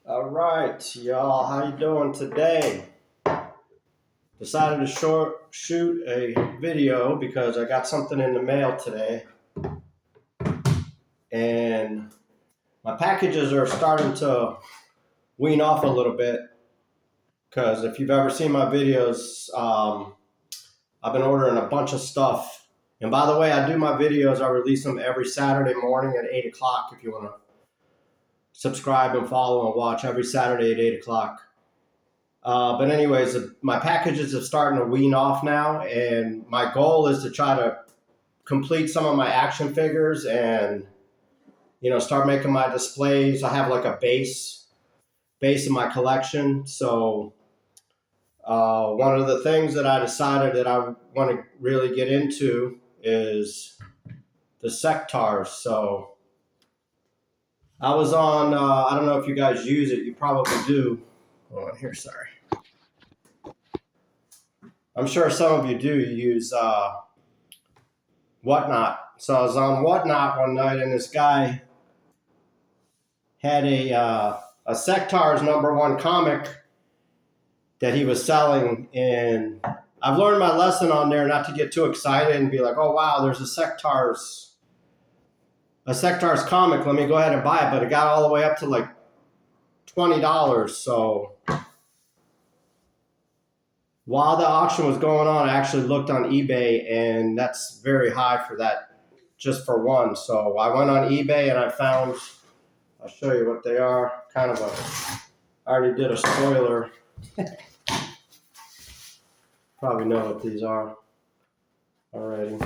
All right, y'all, how you doing today? Decided to shoot a video because I got something in the mail today, and my packages are starting to wean off a little bit. Because if you've ever seen my videos, I've been ordering a bunch of stuff. And by the way, I do my videos. I release them every Saturday morning at 8 o'clock. If you want to subscribe and follow and watch every Saturday at 8 o'clock. But anyways, my packages are starting to wean off now, and my goal is to try to complete some of my action figures and start making my displays. I have like a base in my collection. So one of the things that I decided that I want to really get into is the Sectaurs. So I was on, I don't know if you guys use it. You probably do. Hold on here, sorry. I'm sure some of you do use Whatnot. So I was on Whatnot one night, and this guy had a Sectaurs #1 comic that he was selling, and I've learned my lesson on there not to get too excited and be like, oh wow, there's a Sectaurs comic, let me go ahead and buy it. But it got all the way up to like $20. So while the auction was going on, I actually looked on eBay, and that's very high for that, just for one. So I went on eBay and I found, I'll show you what they are. I already did a spoiler. Probably know what these are already.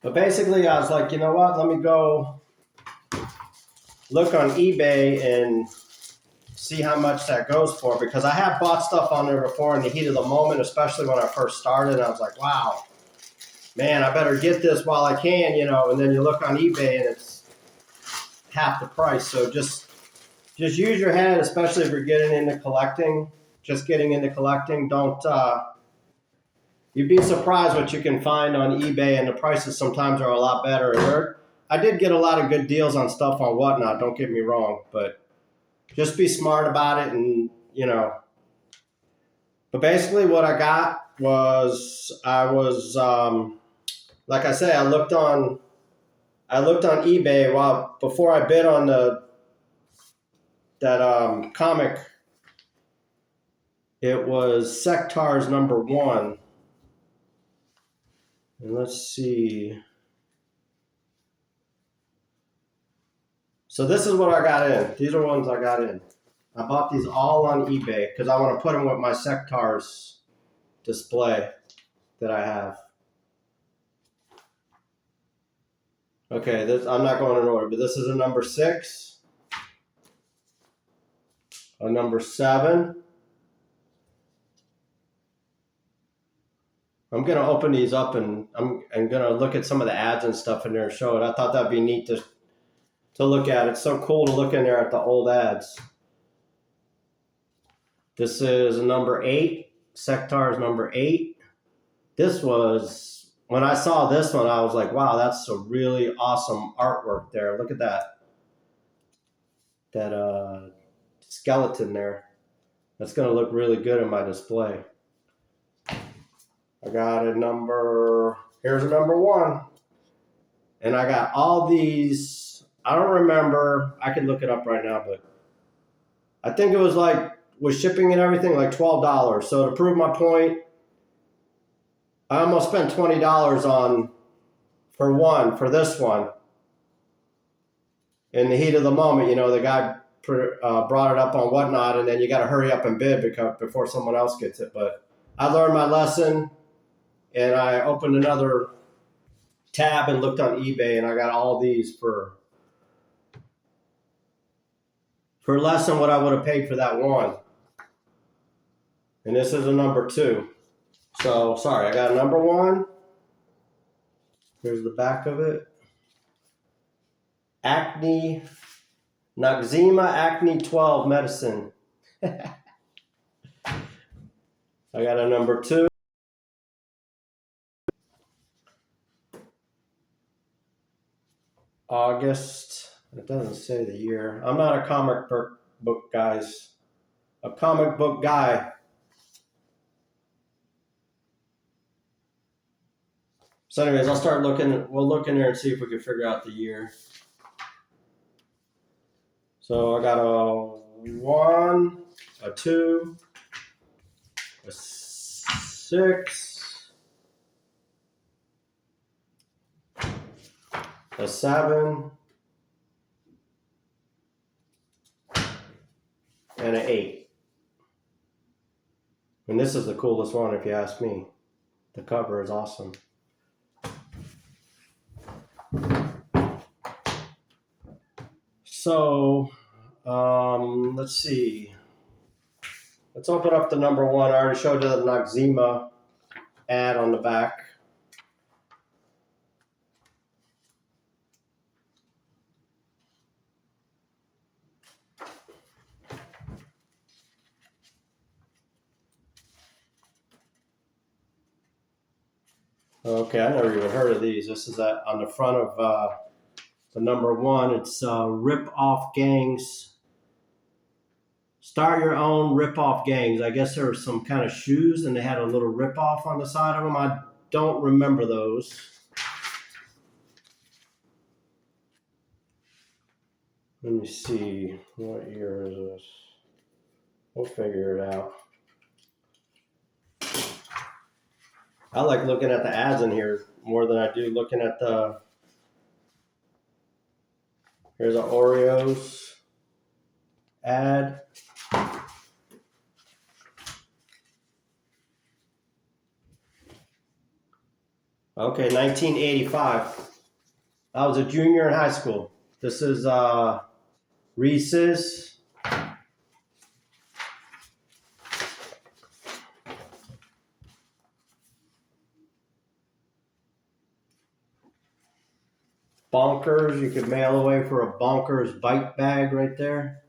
But basically I was like, you know what, let me go look on eBay and see how much that goes for, because I have bought stuff on there before in the heat of the moment, especially when I first started. And I was like, wow, man, I better get this while I can, and then you look on eBay and it's half the price. So just use your head, especially if you're getting into collecting. Don't, you'd be surprised what you can find on eBay, and the prices sometimes are a lot better. And I did get a lot of good deals on stuff on Whatnot, don't get me wrong, but just be smart about it. And but basically what I got was, like I say, I looked on eBay before I bid on that comic. It was Sectaurs #1. And let's see. So this is what I got in. These are ones I got in. I bought these all on eBay because I want to put them with my Sectaurs display that I have. Okay, I'm not going in order, but this is a #6, a #7. I'm going to open these up, and I'm going to look at some of the ads and stuff in there and show it. I thought that'd be neat to look at. It's so cool to look in there at the old ads. This is a #8, Sectaurs #8. This was, when I saw this one, I was like, wow, that's a really awesome artwork there. Look at that skeleton there. That's going to look really good in my display. I got here's a #1. And I got all these, I don't remember, I can look it up right now, but I think it was with shipping and everything, like $12. So to prove my point, I almost spent $20 for this one. In the heat of the moment, the guy brought it up on Whatnot, and then you got to hurry up and bid before someone else gets it. But I learned my lesson, and I opened another tab and looked on eBay, and I got all these for less than what I would have paid for that one. And this is a #2. So, sorry, I got a #1. Here's the back of it. Noxzema Acne 12 medicine. I got a #2. August It doesn't say the year. I'm not a comic book guy. So anyways, I'll start looking. We'll look in there and see if we can figure out the year. So I got a 1, a 2, a 6, a 7, and an 8. And this is the coolest one if you ask me. The cover is awesome. So, let's see. Let's open up the number 1. I already showed you the Noxzema ad on the back. Okay, I never even heard of these. This is on the front of the number 1. It's Rip Off Gangs. Start your own Rip Off Gangs. I guess there were some kind of shoes and they had a little rip off on the side of them. I don't remember those. Let me see. What year is this? We'll figure it out. I like looking at the ads in here more than I do looking at the... Here's an Oreos ad. Okay, 1985. I was a junior in high school. This is Reese's. Bonkers. You could mail away for a Bonkers bite bag right there.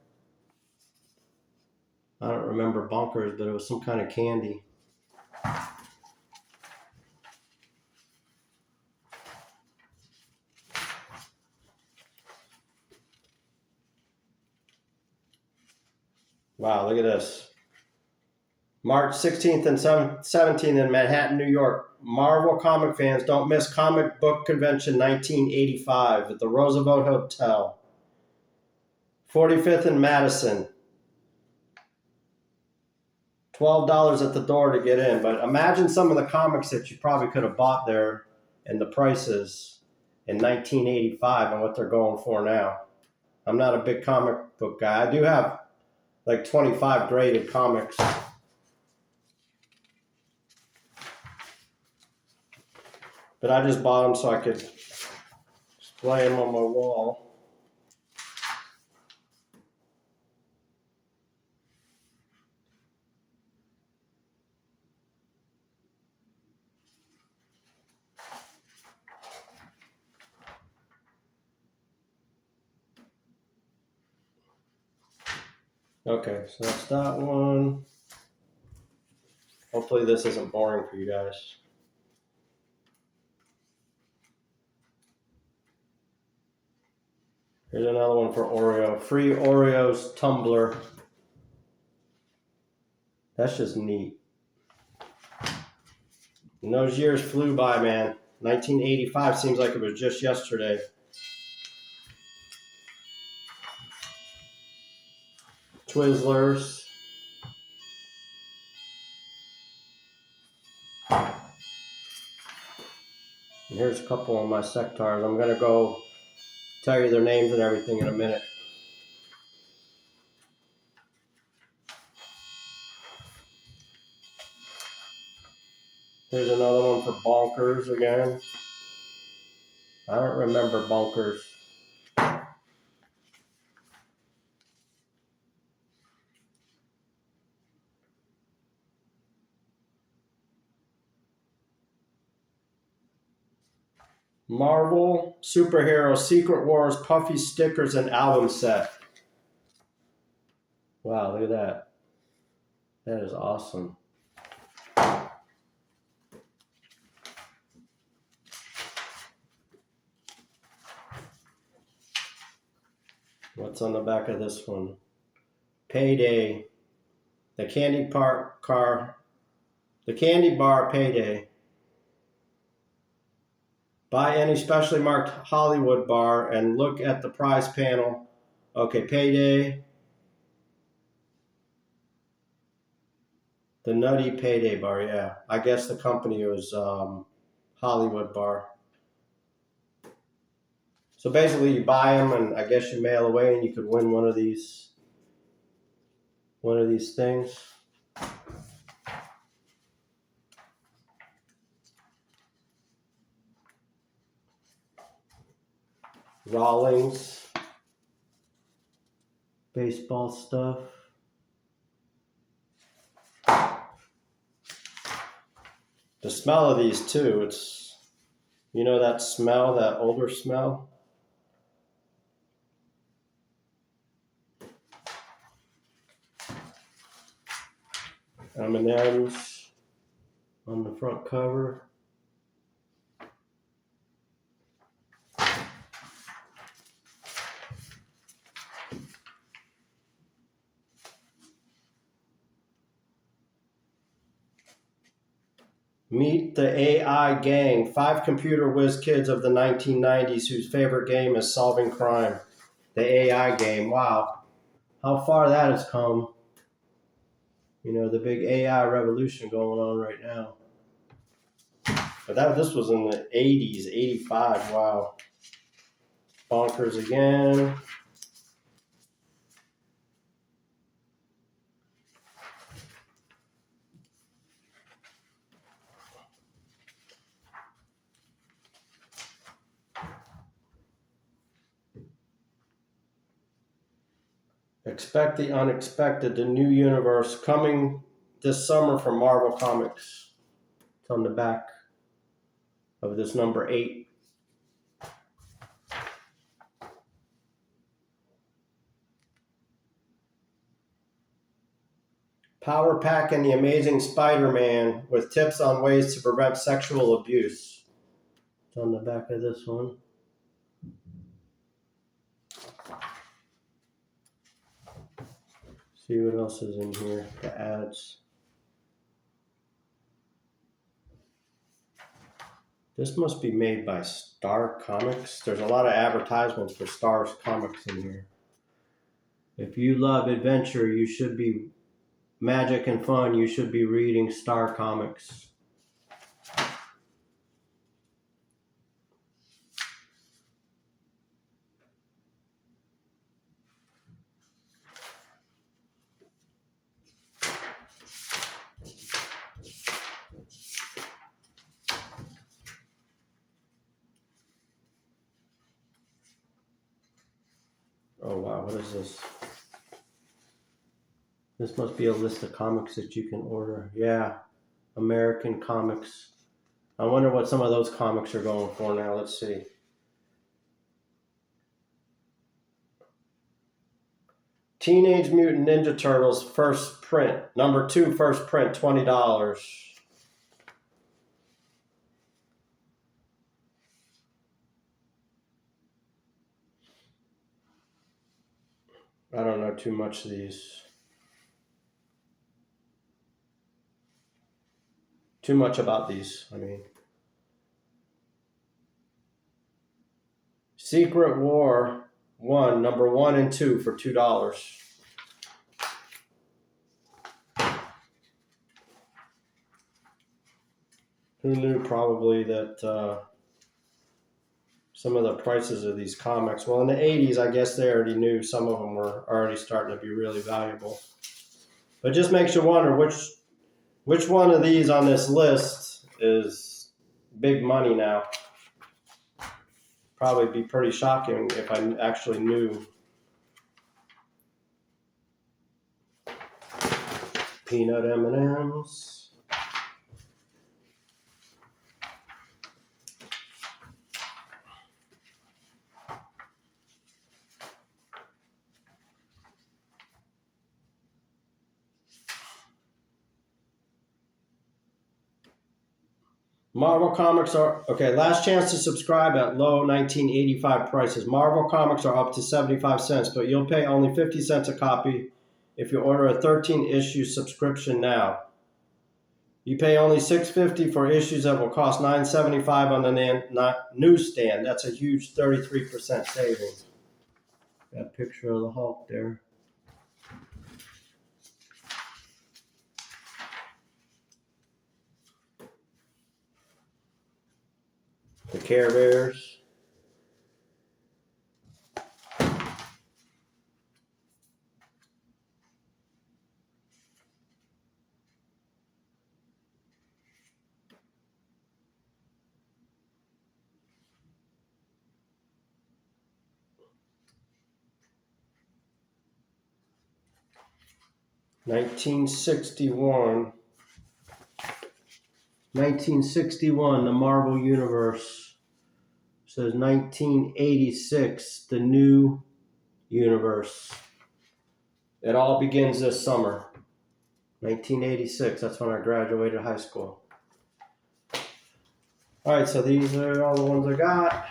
I don't remember Bonkers, but it was some kind of candy. Wow, look at this. March 16th and 17th in Manhattan, New York. Marvel comic fans, don't miss Comic Book Convention 1985 at the Roosevelt Hotel. 45th in Madison. $12 at the door to get in. But imagine some of the comics that you probably could have bought there and the prices in 1985 and what they're going for now. I'm not a big comic book guy. I do have like 25 graded comics. But I just bought them so I could display them on my wall. Okay, so that's that one. Hopefully this isn't boring for you guys. Here's another one for Oreo. Free Oreos tumbler. That's just neat. And those years flew by, man. 1985 seems like it was just yesterday. Twizzlers. And here's a couple of my Sectaurs. I'm going to go tell you their names and everything in a minute. Here's another one for Bonkers again. I don't remember Bonkers. Marvel Superhero Secret Wars Puffy stickers and album set. Wow, look at that. That is awesome. What's on the back of this one? Payday. The candy bar Payday. Buy any specially marked Hollywood bar and look at the prize panel. Okay, Payday. The Nutty Payday bar, yeah. I guess the company was Hollywood bar. So basically you buy them and I guess you mail away and you could win one of these things. Rawlings. Baseball stuff. The smell of these too, it's, you know that smell, that older smell? M&M's on the front cover. Meet the AI gang, 5 computer whiz kids of the 1990s whose favorite game is solving crime. The AI game, wow. How far that has come. You know, the big AI revolution going on right now. But this was in the 80s, 85, wow. Bonkers again. Expect the unexpected, the new universe coming this summer from Marvel Comics. It's on the back of this number 8. Power Pack and the Amazing Spider-Man with tips on ways to prevent sexual abuse. It's on the back of this one. See what else is in here, the ads. This must be made by Star Comics. There's a lot of advertisements for Star Comics in here. If you love adventure, you should be magic and fun, you should be reading Star Comics. Oh wow, what is this? This must be a list of comics that you can order. Yeah, American comics. I wonder what some of those comics are going for now. Let's see. Teenage Mutant Ninja Turtles first print. Number 2 first print, $20. I don't know too much of these. Too much about these, I mean. Secret War 1, number 1 and 2 for $2. Who knew probably that some of the prices of these comics, well in the 80s I guess they already knew some of them were already starting to be really valuable. But it just makes you wonder which one of these on this list is big money now. Probably be pretty shocking if I actually knew. Peanut M&Ms. Marvel Comics are, okay, last chance to subscribe at low 1985 prices. Marvel Comics are up to 75 cents, but you'll pay only 50 cents a copy if you order a 13-issue subscription now. You pay only $6.50 for issues that will cost $9.75 on the newsstand. That's a huge 33% savings. Got a picture of the Hulk there. The Care Bears. Nineteen 1961, the Marvel Universe. Says 1986, the new universe. It all begins this summer. 1986, that's when I graduated high school. All right, so these are all the ones I got.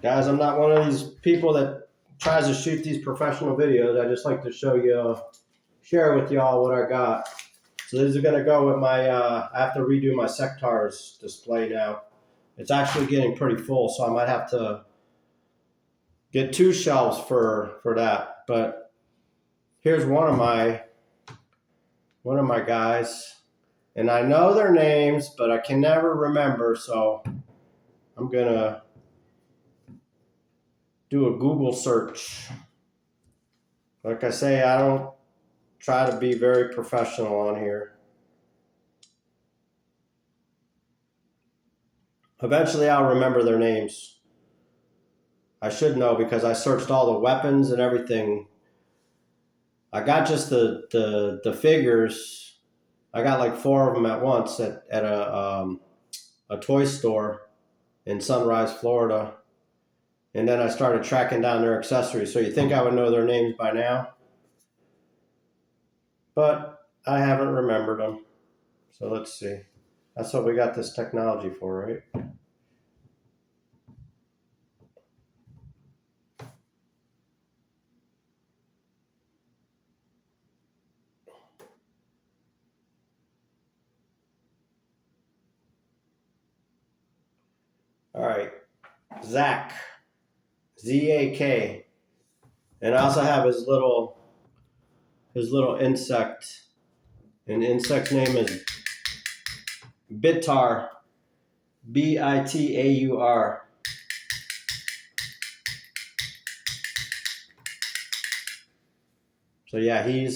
Guys, I'm not one of these people that tries to shoot these professional videos. I just like to show you, share with y'all what I got. So these are going to go with my, I have to redo my Sectaurs display now. It's actually getting pretty full, so I might have to get 2 shelves for that. But here's one of my guys. And I know their names, but I can never remember, so I'm going to do a Google search. Like I say, I don't try to be very professional on here. Eventually, I'll remember their names. I should know because I searched all the weapons and everything. I got just the figures. I got like 4 of them at once at a toy store in Sunrise, Florida. And then I started tracking down their accessories. So you think I would know their names by now? But I haven't remembered them. So let's see. That's what we got this technology for, right? All right. Zach. Z-A-K. And I also have his little insect. And the insect's name is Bitar. B-I-T-A-U-R. So yeah, you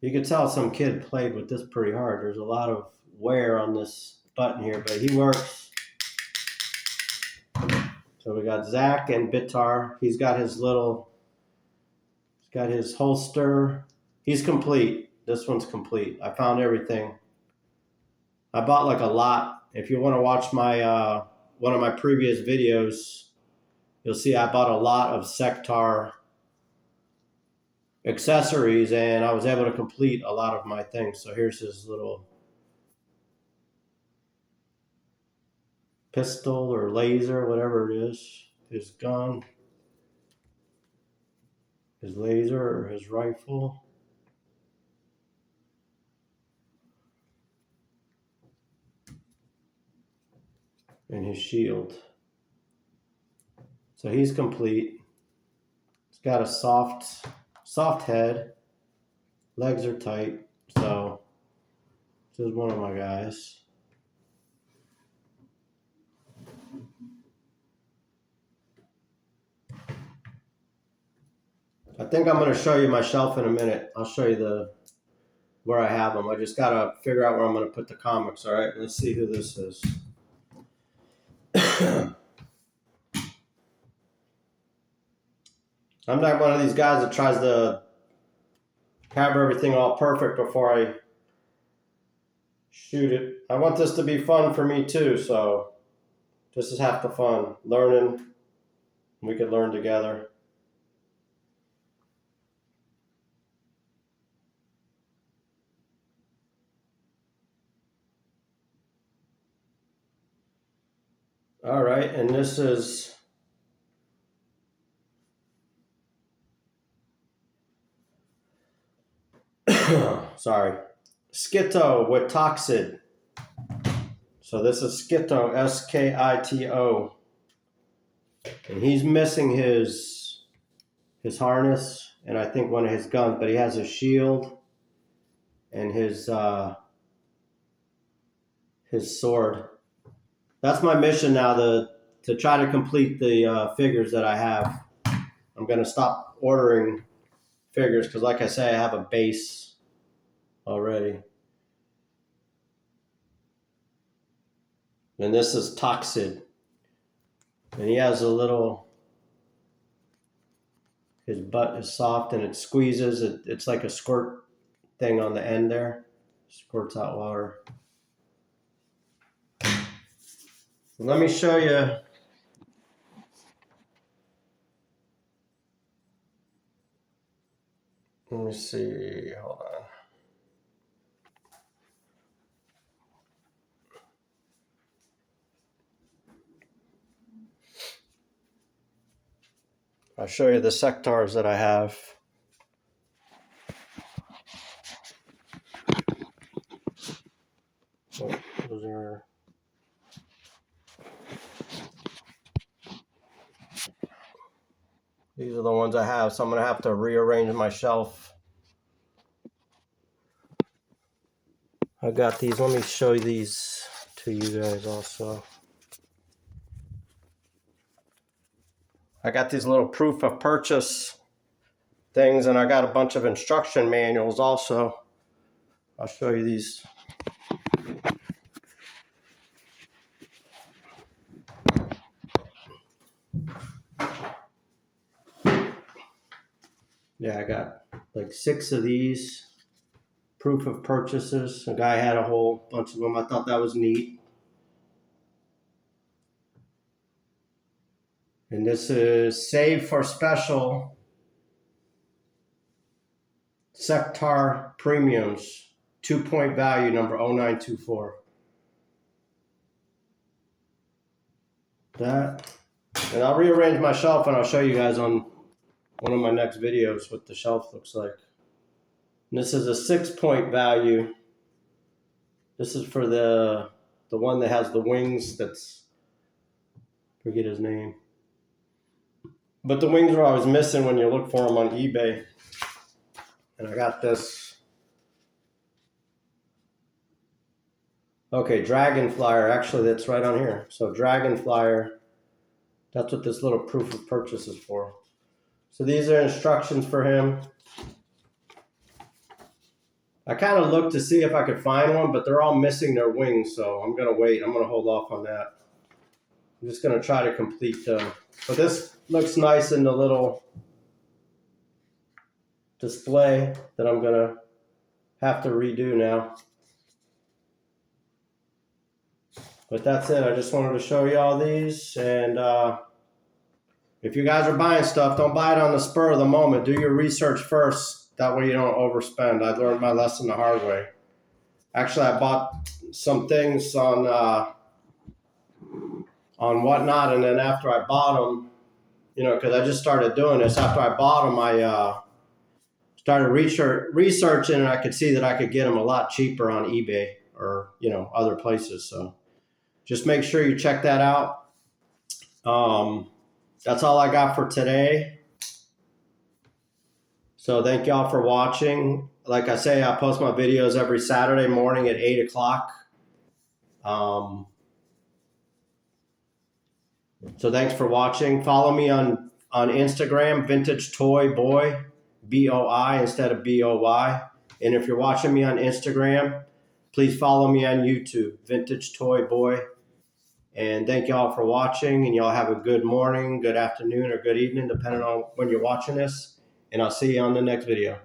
can tell some kid played with this pretty hard. There's a lot of wear on this button here, but he works. So we got Zach and Bitar. He's got his holster. He's complete. This one's complete. I found everything. I bought like a lot. If you want to watch my one of my previous videos, you'll see I bought a lot of Sectaur accessories and I was able to complete a lot of my things. So here's his little pistol or laser, whatever it is, his gun, his laser or his rifle. And his shield. So he's complete. He's got a soft head. Legs are tight. So this is one of my guys. I think I'm going to show you my shelf in a minute. I'll show you where I have them. I just got to figure out where I'm going to put the comics. All right, let's see who this is. I'm not one of these guys that tries to have everything all perfect before I shoot it. I want this to be fun for me too, so this is half the fun. Learning, we can learn together. All right, and this is sorry, Skito with Toxid. So this is Skito, Skito, and he's missing his harness and I think one of his guns, but he has his shield and his sword. That's my mission now, to try to complete the figures that I have. I'm going to stop ordering figures because, like I say, I have a base already. And this is Toxid. And he has a little, his butt is soft and it squeezes. It's like a squirt thing on the end there. Squirts out water. Let me show you. Let me see. Hold on. I'll show you the Sectaurs that I have. Oh, those are... These are the ones I have, so I'm going to have to rearrange my shelf. I got these. Let me show you these to you guys also. I got these little proof of purchase things, and I got a bunch of instruction manuals also. I'll show you these. Yeah, I got like 6 of these proof of purchases. A guy had a whole bunch of them. I thought that was neat. And this is Save for Special Sectaur Premiums, 2-point value number 0924. That, and I'll rearrange my shelf and I'll show you guys on one of my next videos what the shelf looks like. And this is a 6-point value. This is for the one that has the wings. That's, forget his name. But the wings are always missing when you look for them on eBay. And I got this. Okay, Dragon Flyer. Actually, that's right on here. So Dragon Flyer, that's what this little proof of purchase is for. So these are instructions for him. I kind of looked to see if I could find one, but they're all missing their wings, so I'm going to wait. I'm going to hold off on that. I'm just going to try to complete them. But this looks nice in the little display that I'm going to have to redo now. But that's it. I just wanted to show you all these. And if you guys are buying stuff, don't buy it on the spur of the moment. Do your research first. That way you don't overspend. I learned my lesson the hard way. Actually, I bought some things on Whatnot, and then after I bought them, you know, because I just started doing this. After I bought them, I started researching, and I could see that I could get them a lot cheaper on eBay or, you know, other places. So just make sure you check that out. That's all I got for today. So thank y'all for watching. Like I say, I post my videos every Saturday morning at 8 o'clock. So thanks for watching. Follow me on Instagram, Vintage Toy Boy, BOI instead of BOY. And if you're watching me on Instagram, please follow me on YouTube, Vintage Toy Boy. And thank y'all for watching, and y'all have a good morning, good afternoon, or good evening, depending on when you're watching this. And I'll see you on the next video.